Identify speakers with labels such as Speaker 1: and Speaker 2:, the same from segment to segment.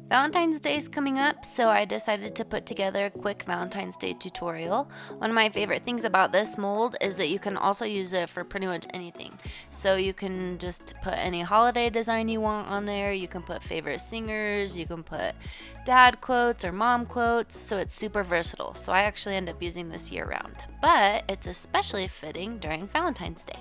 Speaker 1: Valentine's Day is coming up, so I decided to put together a quick Valentine's Day tutorial. One of my favorite things about this mold is that you can also use it for pretty much anything. So you can just put any holiday design you want on there, you can put favorite singers, you can put dad quotes or mom quotes, so it's super versatile. So I actually end up using this year round, but it's especially fitting during Valentine's Day.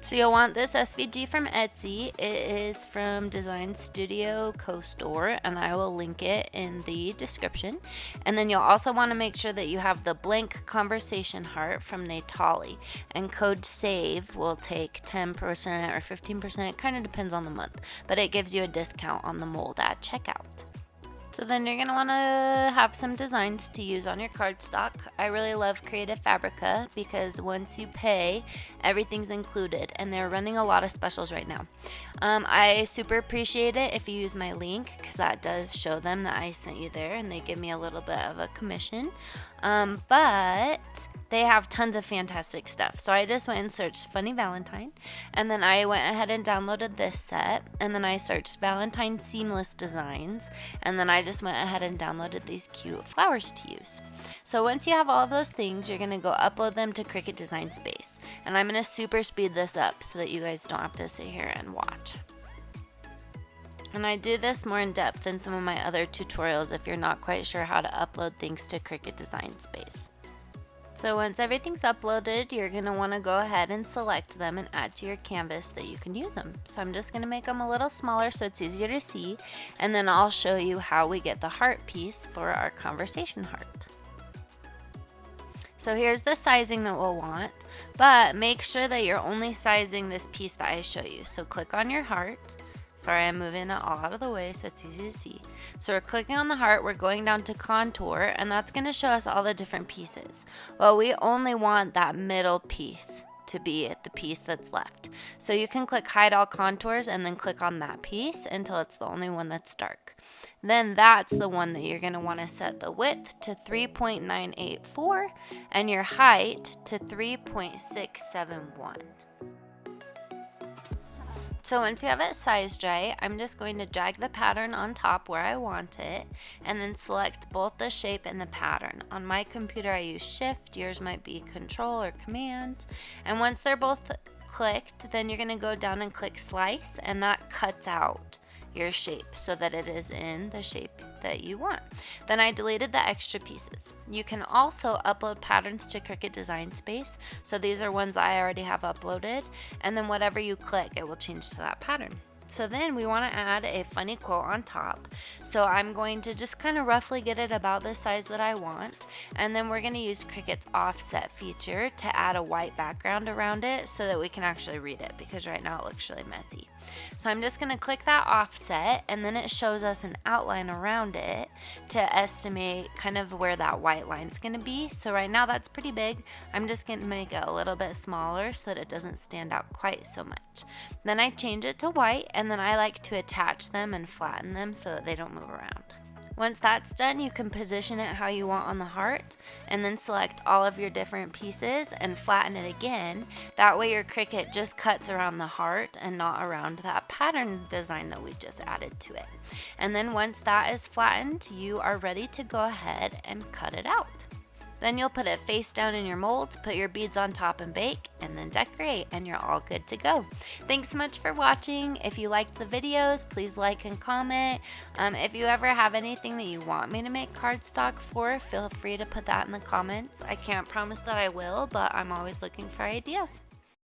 Speaker 1: So you'll want this SVG from Etsy. It is from Design Studio Co-Store, and I will link it in the description. And then you'll also want to make sure that you have the blank conversation heart from Natollie, and code SAVE will take 10% or 15%, it kind of depends on the month, but it gives you a discount on the mold at checkout. So then you're going to want to have some designs to use on your cardstock. I really love Creative Fabrica because once you pay, everything's included, and they're running a lot of specials right now. I super appreciate it if you use my link, because that does show them that I sent you there, and they give me a little bit of a commission. But they have tons of fantastic stuff. So I just went and searched Funny Valentine, and then I went ahead and downloaded this set, and then I searched Valentine Seamless Designs, and then I just went ahead and downloaded these cute flowers to use. So once you have all of those things, you're going to go upload them to Cricut Design Space. And I'm going to super speed this up so that you guys don't have to sit here and watch. And I do this more in depth than some of my other tutorials if you're not quite sure how to upload things to Cricut Design Space. So once everything's uploaded, you're going to want to go ahead and select them and add to your canvas that you can use them. So I'm just going to make them a little smaller so it's easier to see, and then I'll show you how we get the heart piece for our conversation heart. So here's the sizing that we'll want, but make sure that you're only sizing this piece that I show you. So click on your heart. Sorry, I'm moving it all out of the way so it's easy to see. So we're clicking on the heart, we're going down to contour, and that's going to show us all the different pieces. Well, we only want that middle piece to be the piece that's left. So you can click hide all contours and then click on that piece until it's the only one that's dark. Then that's the one that you're going to want to set the width to 3.984 and your height to 3.671. So once you have it sized right, I'm just going to drag the pattern on top where I want it, and then select both the shape and the pattern. On my computer I use Shift, yours might be Control or Command. And once they're both clicked, then you're going to go down and click Slice, and that cuts out your shape so that it is in the shape that you want. Then I deleted the extra pieces. You can also upload patterns to Cricut Design Space. So these are ones I already have uploaded, and then whatever you click, it will change to that pattern. So then we want to add a funny quote on top. So I'm going to just kind of roughly get it about the size that I want, and then we're going to use Cricut's offset feature to add a white background around it so that we can actually read it, because right now it looks really messy. So I'm just going to click that offset, and then it shows us an outline around it to estimate kind of where that white line is going to be. So right now that's pretty big. I'm just going to make it a little bit smaller so that it doesn't stand out quite so much. Then I change it to white, and then I like to attach them and flatten them so that they don't move around. Once that's done, you can position it how you want on the heart, and then select all of your different pieces and flatten it again. That way your Cricut just cuts around the heart and not around that pattern design that we just added to it. And then once that is flattened, you are ready to go ahead and cut it out. Then you'll put it face down in your mold, put your beads on top and bake, and then decorate, and you're all good to go. Thanks so much for watching. If you liked the videos, please like and comment. If you ever have anything that you want me to make cardstock for, feel free to put that in the comments. I can't promise that I will, but I'm always looking for ideas.